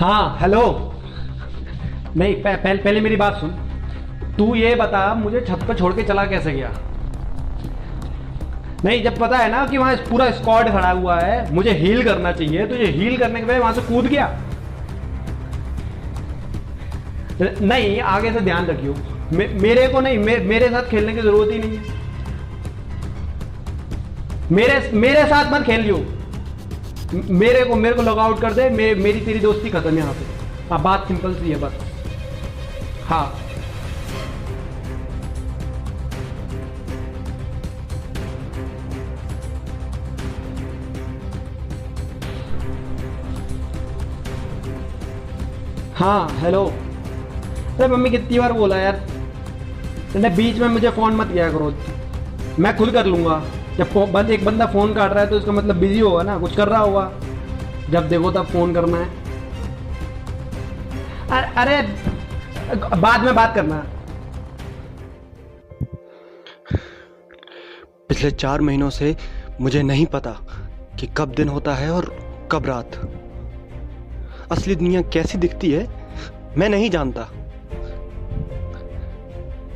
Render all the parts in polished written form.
हाँ हेलो। नहीं पहले मेरी बात सुन। तू ये बता मुझे छत पर छोड़ के चला कैसे गया? नहीं, जब पता है ना कि वहां पूरा स्क्वाड खड़ा हुआ है, मुझे हील करना चाहिए, तो ये हील करने के बाद वहां से कूद गया। नहीं, आगे से ध्यान रखियो। मेरे को नहीं, मेरे साथ खेलने की जरूरत ही नहीं है। मेरे साथ मत खेल लियो। मेरे को लॉग आउट कर दे। मेरी तेरी दोस्ती खत्म यहाँ पे। हाँ, बात सिंपल सी है बस। हाँ हाँ हेलो। अरे मम्मी कितनी बार बोला यार, तुमने बीच में मुझे फ़ोन मत किया करो। मैं खुद कर लूँगा। जब एक बंदा फ़ोन काट रहा है तो इसका मतलब बिजी होगा ना, कुछ कर रहा होगा। जब देखो तब फ़ोन करना है। अरे बाद में बात करना। पिछले 4 महीनों से मुझे नहीं पता कि कब दिन होता है और कब रात। असली दुनिया कैसी दिखती है मैं नहीं जानता।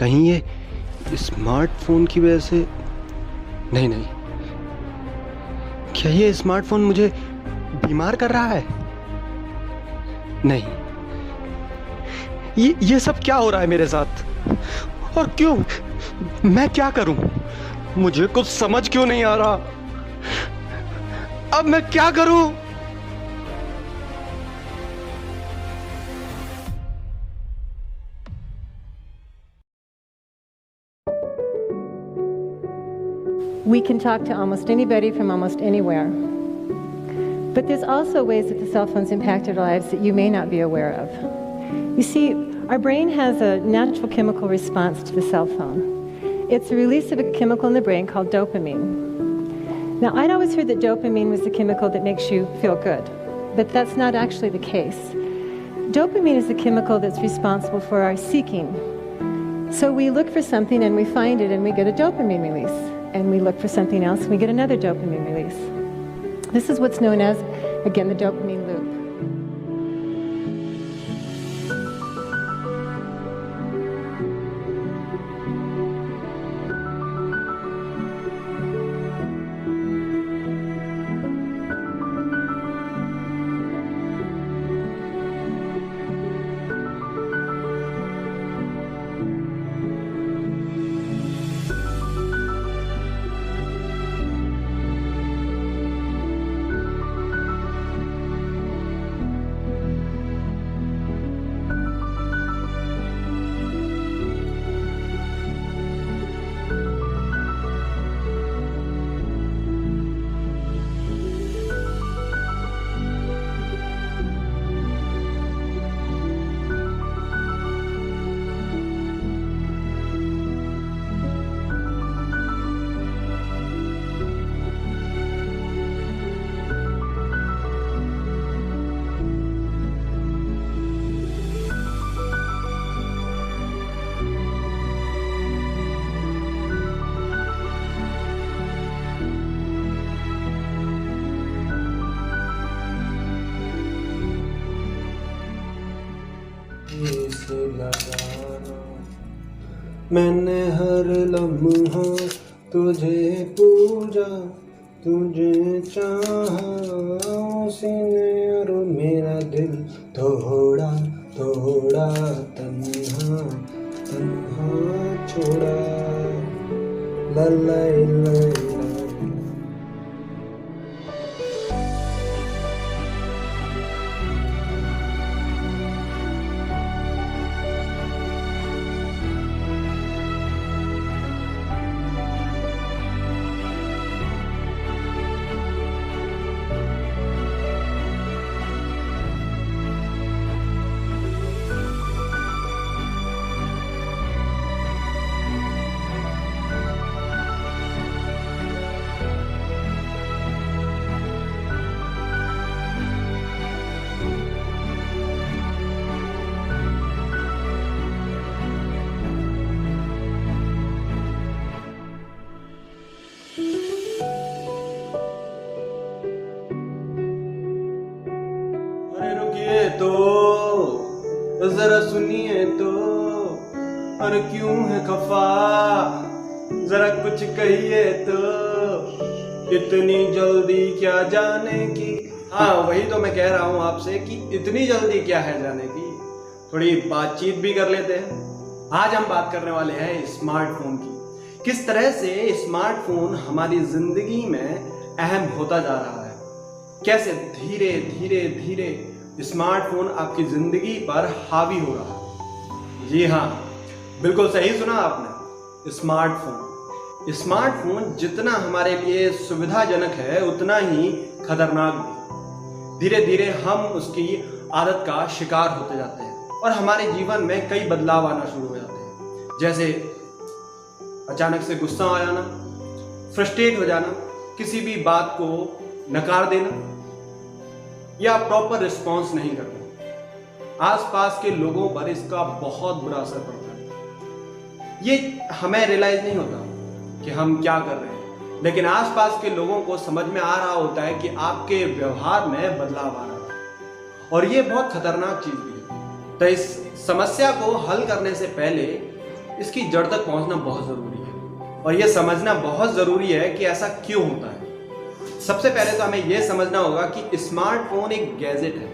कहीं ये स्मार्टफोन की वजह से नहीं। क्या ये स्मार्टफोन मुझे बीमार कर रहा है? नहीं, ये सब क्या हो रहा है मेरे साथ और क्यों? मैं क्या करूं? मुझे कुछ समझ क्यों नहीं आ रहा। अब मैं क्या करूं? We can talk to almost anybody from almost anywhere. But there's also ways that the cell phones impacted our lives that you may not be aware of. You see, our brain has a natural chemical response to the cell phone. It's a release of a chemical in the brain called dopamine. Now, I'd always heard that dopamine was the chemical that makes you feel good, but that's not actually the case. Dopamine is the chemical that's responsible for our seeking. So we look for something and we find it and we get a dopamine release. And we look for something else and we get another dopamine release. This is what's known as, again, the dopamine loop. मैंने हर लम्हा तुझे पूजा, तुझे चाहा, उसी ने और मेरा दिल थोड़ा थोड़ा तन्हा तन्हा छोड़ा। ला ला ला ला। तो जरा सुनिए तो, और क्यों है खफा, जरा कुछ कहिए तो, इतनी जल्दी क्या जाने की। हाँ, वही तो मैं कह रहा हूँ आपसे कि इतनी जल्दी क्या है जाने की। थोड़ी बातचीत भी कर लेते हैं। आज हम बात करने वाले हैं स्मार्टफोन की। किस तरह से स्मार्टफोन हमारी जिंदगी में अहम होता जा रहा है, कैसे धीरे धीरे धीरे स्मार्टफोन आपकी जिंदगी पर हावी हो रहा है। जी हाँ, बिल्कुल सही सुना आपने। स्मार्टफोन जितना हमारे लिए सुविधाजनक है उतना ही खतरनाक भी। धीरे धीरे हम उसकी आदत का शिकार होते जाते हैं और हमारे जीवन में कई बदलाव आना शुरू हो जाते हैं, जैसे अचानक से गुस्सा आ जाना, फ्रस्ट्रेट हो जाना, किसी भी बात को नकार देना या प्रॉपर रिस्पॉन्स नहीं करना। आसपास के लोगों पर इसका बहुत बुरा असर पड़ता है। ये हमें रियलाइज नहीं होता कि हम क्या कर रहे हैं, लेकिन आसपास के लोगों को समझ में आ रहा होता है कि आपके व्यवहार में बदलाव आ रहा है, और ये बहुत खतरनाक चीज भी है। तो इस समस्या को हल करने से पहले इसकी जड़ तक पहुंचना बहुत जरूरी है, और यह समझना बहुत जरूरी है कि ऐसा क्यों होता है। सबसे पहले तो हमें यह समझना होगा कि स्मार्टफोन एक गैजेट है,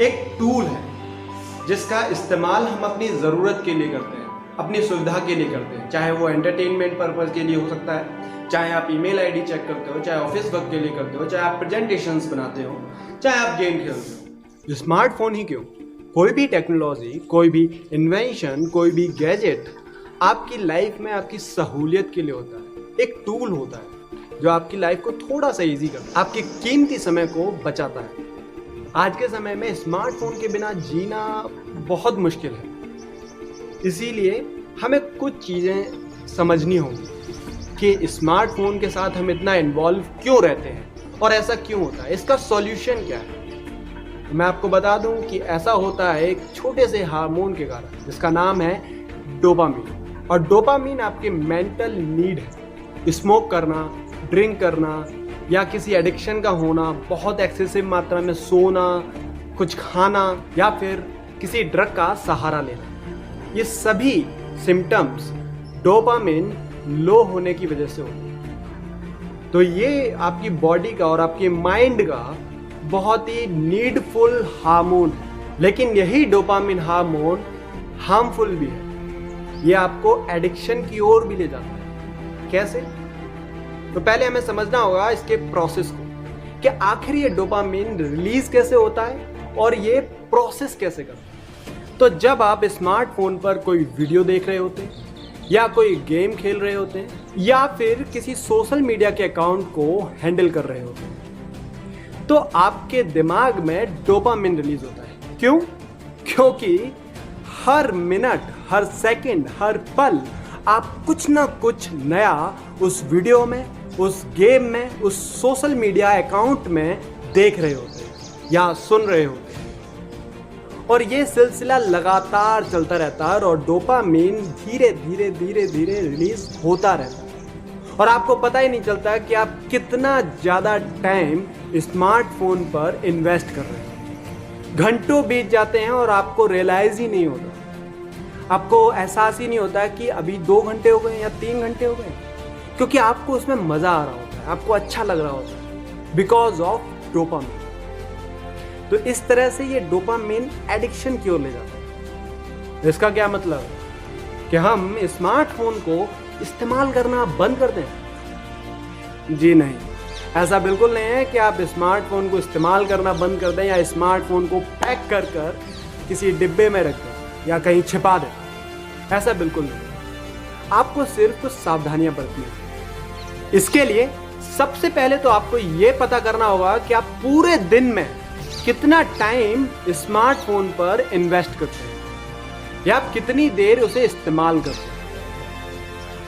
एक टूल है जिसका इस्तेमाल हम अपनी ज़रूरत के लिए करते हैं, अपनी सुविधा के लिए करते हैं। चाहे वो एंटरटेनमेंट पर्पज़ के लिए हो सकता है, चाहे आप ईमेल आईडी चेक करते हो, चाहे ऑफिस वर्क के लिए करते हो, चाहे आप प्रेजेंटेशंस बनाते हो, चाहे आप गेम खेलते हो। स्मार्टफोन ही क्यों, कोई भी टेक्नोलॉजी, कोई भी इन्वेंशन, कोई भी गैजेट आपकी लाइफ में आपकी सहूलियत के लिए होता है। एक टूल होता है जो आपकी लाइफ को थोड़ा सा ईजी करता है, आपके कीमती समय को बचाता है। आज के समय में स्मार्टफोन के बिना जीना बहुत मुश्किल है, इसीलिए हमें कुछ चीज़ें समझनी होंगी कि स्मार्टफोन के साथ हम इतना इन्वॉल्व क्यों रहते हैं और ऐसा क्यों होता है, इसका सॉल्यूशन क्या है। मैं आपको बता दूं कि ऐसा होता है एक छोटे से हार्मोन के कारण, जिसका नाम है डोपामीन। और डोपामीन आपके मेंटल नीड है। स्मोक करना, ड्रिंक करना या किसी एडिक्शन का होना, बहुत एक्सेसिव मात्रा में सोना, कुछ खाना या फिर किसी ड्रग का सहारा लेना, ये सभी सिम्टम्स डोपामिन लो होने की वजह से होते हैं। तो ये आपकी बॉडी का और आपके माइंड का बहुत ही नीडफुल हार्मोन है, लेकिन यही डोपामिन हार्मोन हार्मफुल भी है। ये आपको एडिक्शन की ओर भी ले जाता है। कैसे? तो पहले हमें समझना होगा इसके प्रोसेस को, कि आखिर ये डोपामिन रिलीज कैसे होता है और ये प्रोसेस कैसे करता है। तो जब आप स्मार्टफोन पर कोई वीडियो देख रहे होते हैं, या कोई गेम खेल रहे होते हैं, या फिर किसी सोशल मीडिया के अकाउंट को हैंडल कर रहे होते हैं, तो आपके दिमाग में डोपामिन रिलीज होता है। क्यों? क्योंकि हर मिनट, हर सेकंड, हर पल आप कुछ ना कुछ नया उस वीडियो में, उस गेम में, उस सोशल मीडिया अकाउंट में देख रहे होते हैं या सुन रहे होते हैं, और ये सिलसिला लगातार चलता रहता है और डोपामिन धीरे धीरे धीरे धीरे रिलीज होता रहता है, और आपको पता ही नहीं चलता कि आप कितना ज़्यादा टाइम स्मार्टफोन पर इन्वेस्ट कर रहे हैं। घंटों बीत जाते हैं और आपको रियलाइज ही नहीं होता, आपको एहसास ही नहीं होता कि अभी 2 घंटे हो गए या 3 घंटे हो गए, क्योंकि आपको उसमें मज़ा आ रहा होता है, आपको अच्छा लग रहा होता है, बिकॉज ऑफ डोपामिन। तो इस तरह से ये डोपामिन एडिक्शन की ओर ले जाता है। इसका क्या मतलब है कि हम स्मार्टफोन को इस्तेमाल करना बंद कर दें? जी नहीं, ऐसा बिल्कुल नहीं है कि आप स्मार्टफोन को इस्तेमाल करना बंद कर दें या स्मार्टफोन को पैक कर कर किसी डिब्बे में रख दें या कहीं छिपा दें। ऐसा बिल्कुल नहीं। आपको सिर्फ कुछ सावधानियां बरतनी है। इसके लिए सबसे पहले तो आपको यह पता करना होगा कि आप पूरे दिन में कितना टाइम स्मार्टफोन पर इन्वेस्ट करते हैं या आप कितनी देर उसे इस्तेमाल करते हैं।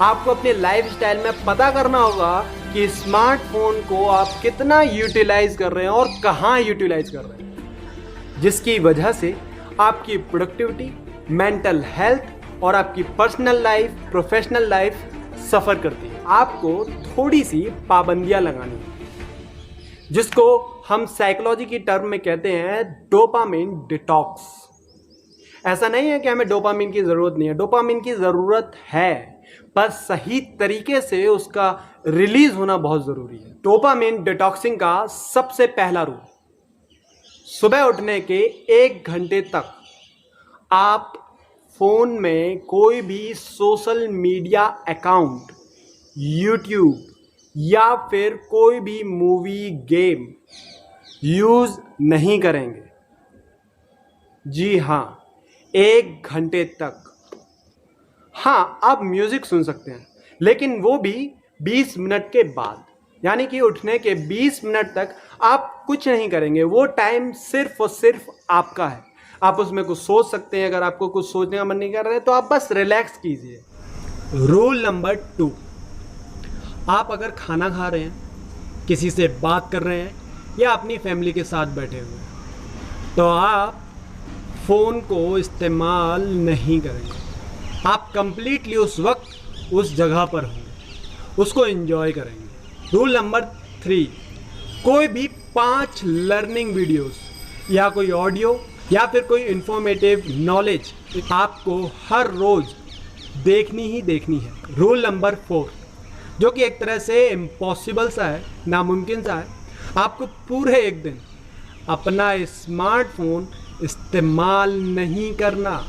आपको अपने लाइफस्टाइल में पता करना होगा कि स्मार्टफोन को आप कितना यूटिलाइज कर रहे हैं और कहां यूटिलाइज कर रहे हैं, जिसकी वजह से आपकी प्रोडक्टिविटी, मेंटल हेल्थ और आपकी पर्सनल लाइफ, प्रोफेशनल लाइफ सफ़र करती है। आपको थोड़ी सी पाबंदियां लगानी है, जिसको हम साइकोलॉजी की टर्म में कहते हैं डोपामिन डिटॉक्स। ऐसा नहीं है कि हमें डोपामिन की ज़रूरत नहीं है, डोपामिन की ज़रूरत है, पर सही तरीके से उसका रिलीज होना बहुत ज़रूरी है। डोपामिन डिटॉक्सिंग का सबसे पहला रूल, सुबह उठने के 1 घंटे तक आप फ़ोन में कोई भी सोशल मीडिया अकाउंट, यूट्यूब या फिर कोई भी मूवी, गेम यूज़ नहीं करेंगे। जी हाँ, 1 घंटे तक। हाँ, आप म्यूज़िक सुन सकते हैं, लेकिन वो भी 20 मिनट के बाद, यानी कि उठने के 20 मिनट तक आप कुछ नहीं करेंगे। वो टाइम सिर्फ और सिर्फ आपका है। आप उसमें कुछ सोच सकते हैं। अगर आपको कुछ सोचने का मन नहीं कर रहा है तो आप बस रिलैक्स कीजिए। रूल नंबर 2, आप अगर खाना खा रहे हैं, किसी से बात कर रहे हैं या अपनी फैमिली के साथ बैठे हुए हैं, तो आप फ़ोन को इस्तेमाल नहीं करेंगे। आप कंप्लीटली उस वक्त उस जगह पर होंगे, उसको एंजॉय करेंगे। रूल नंबर 3, कोई भी 5 लर्निंग वीडियोस या कोई ऑडियो या फिर कोई इंफॉर्मेटिव नॉलेज आपको हर रोज देखनी ही देखनी है। रूल नंबर 4, जो कि एक तरह से इम्पॉसिबल सा है, नामुमकिन सा है, आपको पूरे एक दिन अपना स्मार्टफोन इस्तेमाल नहीं करना।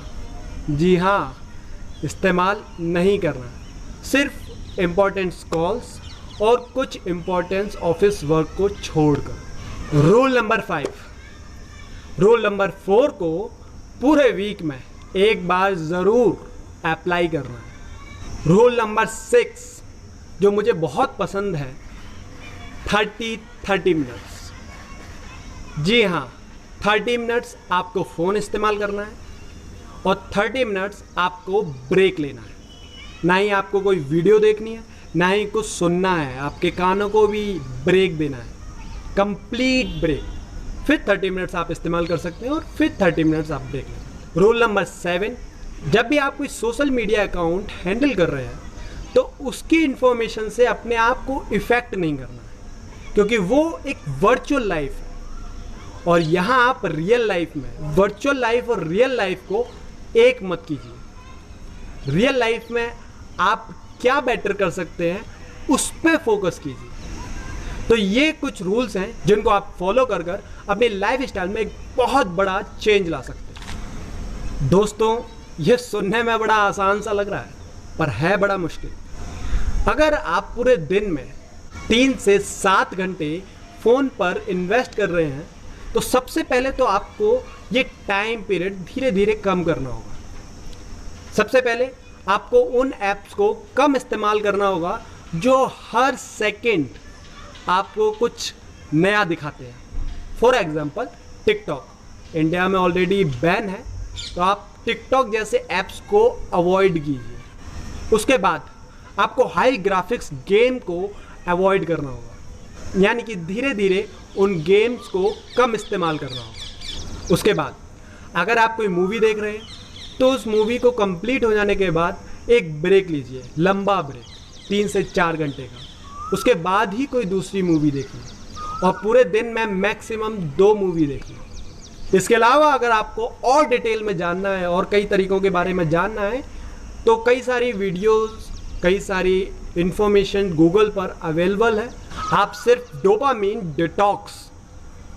जी हाँ, इस्तेमाल नहीं करना, सिर्फ इम्पोर्टेंट कॉल्स और कुछ इम्पोर्टेंस ऑफिस वर्क को छोड़कर। रूल नंबर 5, रूल नंबर 4 को पूरे वीक में एक बार ज़रूर अप्लाई करना है। रूल नंबर 6, जो मुझे बहुत पसंद है, 30 मिनट्स। जी हाँ, 30 मिनट्स आपको फ़ोन इस्तेमाल करना है और 30 मिनट्स आपको ब्रेक लेना है। ना ही आपको कोई वीडियो देखनी है, ना ही कुछ सुनना है, आपके कानों को भी ब्रेक देना है, कंप्लीट ब्रेक। फिर 30 मिनट्स आप इस्तेमाल कर सकते हैं और फिर 30 मिनट्स आप ब्रेक लें। रूल नंबर 7, जब भी आप कोई सोशल मीडिया अकाउंट हैंडल कर रहे हैं तो उसकी इंफॉर्मेशन से अपने आप को इफ़ेक्ट नहीं करना है, क्योंकि वो एक वर्चुअल लाइफ है और यहाँ आप रियल लाइफ में, वर्चुअल लाइफ और रियल लाइफ को एक मत कीजिए। रियल लाइफ में आप क्या बेटर कर सकते हैं उस पर फोकस कीजिए। तो ये कुछ रूल्स हैं जिनको आप फॉलो कर कर अपनी लाइफ स्टाइल में एक बहुत बड़ा चेंज ला सकते हैं। दोस्तों, ये सुनने में बड़ा आसान सा लग रहा है पर है बड़ा मुश्किल। अगर आप पूरे दिन में 3 से 7 घंटे फ़ोन पर इन्वेस्ट कर रहे हैं तो सबसे पहले तो आपको ये टाइम पीरियड धीरे धीरे कम करना होगा। सबसे पहले आपको उन ऐप्स को कम इस्तेमाल करना होगा जो हर सेकंड आपको कुछ नया दिखाते हैं। फॉर एग्जांपल टिकटॉक इंडिया में ऑलरेडी बैन है, तो आप टिकटॉक जैसे ऐप्स को अवॉइड कीजिए। उसके बाद आपको हाई ग्राफिक्स गेम को अवॉइड करना होगा, यानी कि धीरे धीरे उन गेम्स को कम इस्तेमाल करना होगा। उसके बाद अगर आप कोई मूवी देख रहे हैं तो उस मूवी को कंप्लीट हो जाने के बाद एक ब्रेक लीजिए, लंबा ब्रेक 3 से 4 घंटे का। उसके बाद ही कोई दूसरी मूवी देखिए और पूरे दिन में मैक्सिमम 2 मूवी देखिए। इसके अलावा अगर आपको और डिटेल में जानना है और कई तरीक़ों के बारे में जानना है तो कई सारी वीडियोस, कई सारी इंफॉर्मेशन गूगल पर अवेलेबल है। आप सिर्फ डोपामीन डिटॉक्स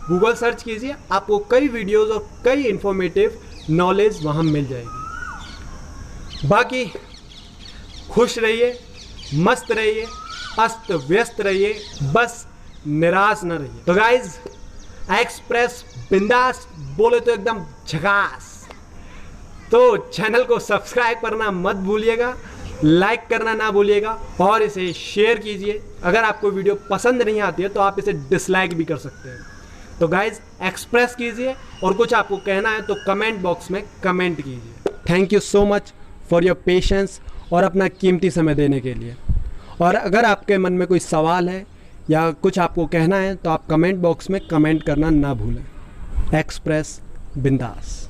गूगल सर्च कीजिए, आपको कई वीडियोस और कई इंफॉर्मेटिव नॉलेज वहाँ मिल जाएगी। बाकी खुश रहिए, मस्त रहिए, अस्त व्यस्त रहिए, बस निराश न रहिए। तो गाइज, एक्सप्रेस बिंदास बोले तो एकदम झकास। तो चैनल को सब्सक्राइब करना मत भूलिएगा, लाइक करना ना भूलिएगा और इसे शेयर कीजिए। अगर आपको वीडियो पसंद नहीं आती है तो आप इसे डिसलाइक भी कर सकते हैं। तो गाइज, एक्सप्रेस कीजिए और कुछ आपको कहना है तो कमेंट बॉक्स में कमेंट कीजिए। Thank you so much for your patience और अपना कीमती समय देने के लिए। और अगर आपके मन में कोई सवाल है या कुछ आपको कहना है तो आप कमेंट बॉक्स में कमेंट करना ना भूलें। एक्सप्रेस बिंदास।